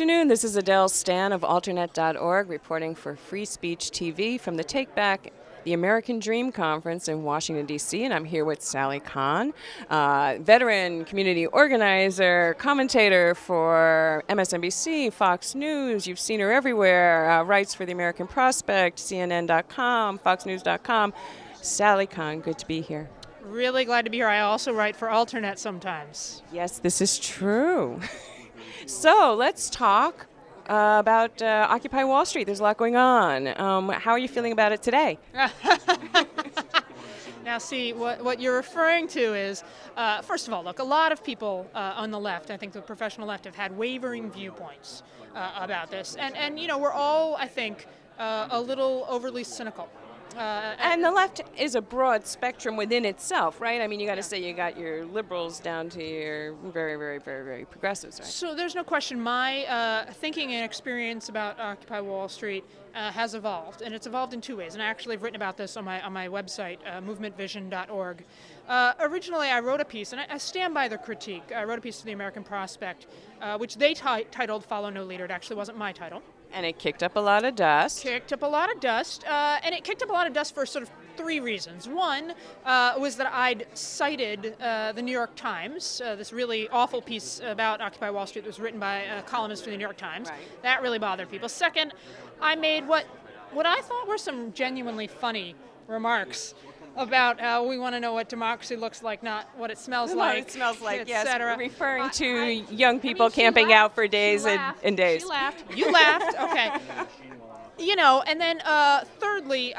afternoon. This is Adele Stan of Alternet.org reporting for Free Speech TV from the Take Back the American Dream Conference in Washington, D.C., and I'm here with Sally Kahn, veteran community organizer, commentator for MSNBC, Fox News. You've seen her everywhere, writes for the American Prospect, CNN.com, FoxNews.com. Sally Kahn, good to be here. Really glad to be here. I also write for Alternet sometimes. Yes, this is true. So let's talk about Occupy Wall Street. There's a lot going on. How are you feeling about it today? Now, see, what you're referring to is, first of all, look, a lot of people on the left, I think the professional left, have had wavering viewpoints about this. And you know, we're all, I think, a little overly cynical. And the left is a broad spectrum within itself, right? I mean, you got to say you got your liberals down to your very, very, very, very progressives, right? So there's no question my thinking and experience about Occupy Wall Street has evolved, and it's evolved in two ways. And I actually have written about this on my website, movementvision.org. Originally, I wrote a piece, and I stand by the critique. I wrote a piece to the American Prospect, which they titled "Follow No Leader." It actually wasn't my title. And it kicked up a lot of dust. Kicked up a lot of dust, and it kicked up a lot of dust for sort of three reasons. One was that I'd cited the New York Times, this really awful piece about Occupy Wall Street that was written by a columnist for the New York Times. Right. That really bothered people. Second, I made what I thought were some genuinely funny remarks about how we want to know what democracy looks like, not what it smells like. What it smells like, yes. Cetera. Referring to young people camping out for days and days. She laughed. You laughed. Okay. You know, and then thirdly,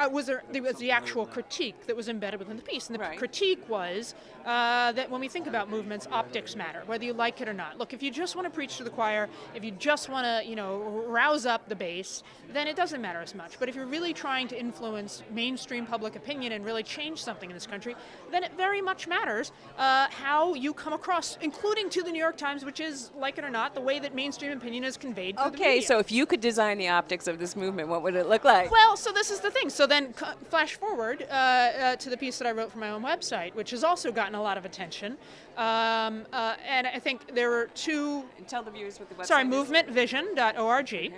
there was the actual critique that was embedded within the piece. And the critique was that when we think about movements, optics matter, whether you like it or not. Look, if you just want to preach to the choir, if you just want to, you know, rouse up the base, then it doesn't matter as much. But if you're really trying to influence mainstream public opinion and really change something in this country, then it very much matters how you come across, including to the New York Times, which is, like it or not, the way that mainstream opinion is conveyed through the media. Okay, so if you could design the optics of this movement, what would it look like? Well, so this is the thing. So then flash forward to the piece that I wrote for my own website, which has also gotten a lot of attention. And I think there were two... Tell the viewers what the website Sorry, is. movementvision.org. Okay.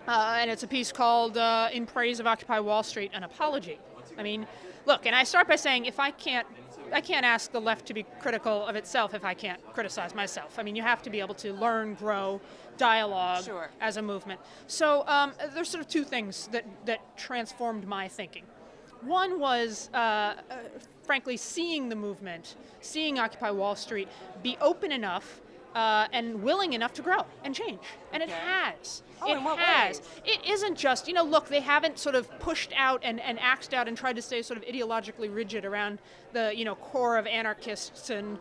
And it's a piece called In Praise of Occupy Wall Street, An Apology. I mean, look, and I start by saying I can't ask the left to be critical of itself if I can't criticize myself. I mean, you have to be able to learn, grow, dialogue as a movement. So there's sort of two things that transformed my thinking. One was, frankly, seeing the movement, seeing Occupy Wall Street be open enough and willing enough to grow and change. And it has. Oh, it in what has. ways? It isn't just, you know, look, they haven't sort of pushed out and axed out and tried to stay sort of ideologically rigid around the, you know, core of anarchists and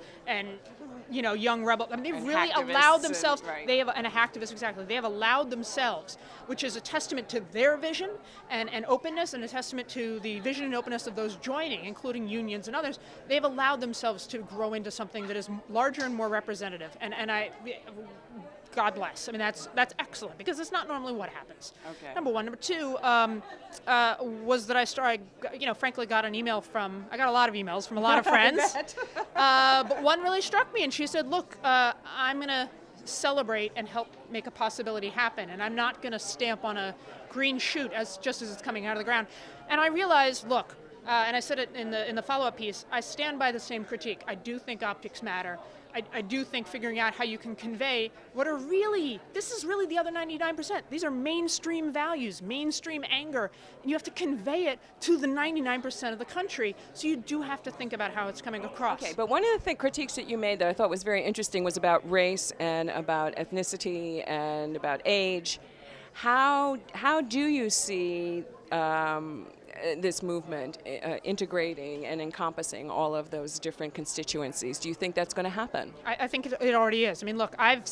you know, young rebel. I mean, they've really allowed themselves, and hacktivists, exactly, they have allowed themselves, which is a testament to their vision and openness, and a testament to the vision and openness of those joining, including unions and others. They've allowed themselves to grow into something that is larger and more representative. And I, God bless. I mean, that's excellent, because it's not normally what happens. Okay. Number one. Number two was that I you know, frankly, got an email I got a lot of emails from a lot of friends. But one really struck me, and she said, look, I'm going to celebrate and help make a possibility happen, and I'm not going to stamp on a green shoot just as it's coming out of the ground. And I realized, look, and I said it in the follow-up piece, I stand by the same critique. I do think optics matter. I do think figuring out how you can convey this is really the other 99%. These are mainstream values, mainstream anger, and you have to convey it to the 99% of the country, so you do have to think about how it's coming across. Okay, but one of the critiques that you made that I thought was very interesting was about race and about ethnicity and about age. How do you see this movement integrating and encompassing all of those different constituencies? Do you think that's going to happen? I think it already is. I mean, look, I've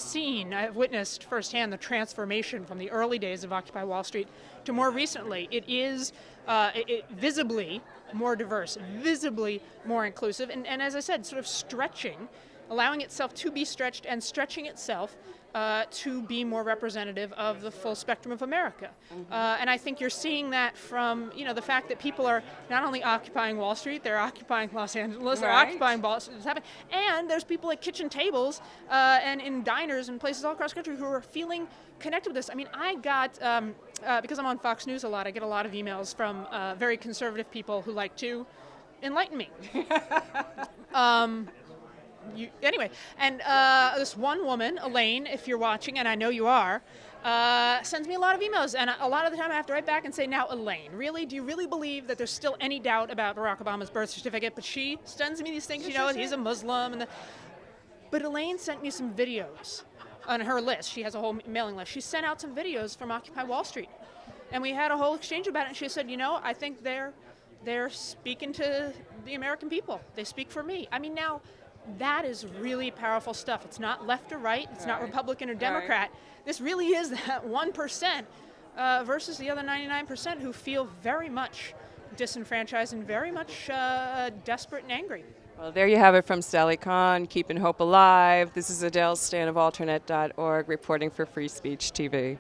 witnessed firsthand the transformation from the early days of Occupy Wall Street to more recently. It is visibly more diverse, visibly more inclusive, and as I said, sort of stretching allowing itself to be stretched and stretching itself to be more representative of the full spectrum of America. And I think you're seeing that from, the fact that people are not only occupying Wall Street, they're occupying Los Angeles, they're occupying Boston, and there's people at kitchen tables and in diners and places all across the country who are feeling connected with this. I mean, I got, because I'm on Fox News a lot, I get a lot of emails from very conservative people who like to enlighten me. Anyway, and this one woman, Elaine, if you're watching, and I know you are, sends me a lot of emails, and a lot of the time I have to write back and say, now, Elaine, really? Do you really believe that there's still any doubt about Barack Obama's birth certificate? But she sends me these things, he's a Muslim. But Elaine sent me some videos on her list. She has a whole mailing list. She sent out some videos from Occupy Wall Street, and we had a whole exchange about it, and she said, I think they're speaking to the American people. They speak for me. I mean, now, that is really powerful stuff. It's not left or right. It's not Republican or Democrat. This really is that 1% versus the other 99% who feel very much disenfranchised and very much desperate and angry. Well, there you have it from Sally Kahn, keeping hope alive. This is Adele Stan of Alternet.org reporting for Free Speech TV.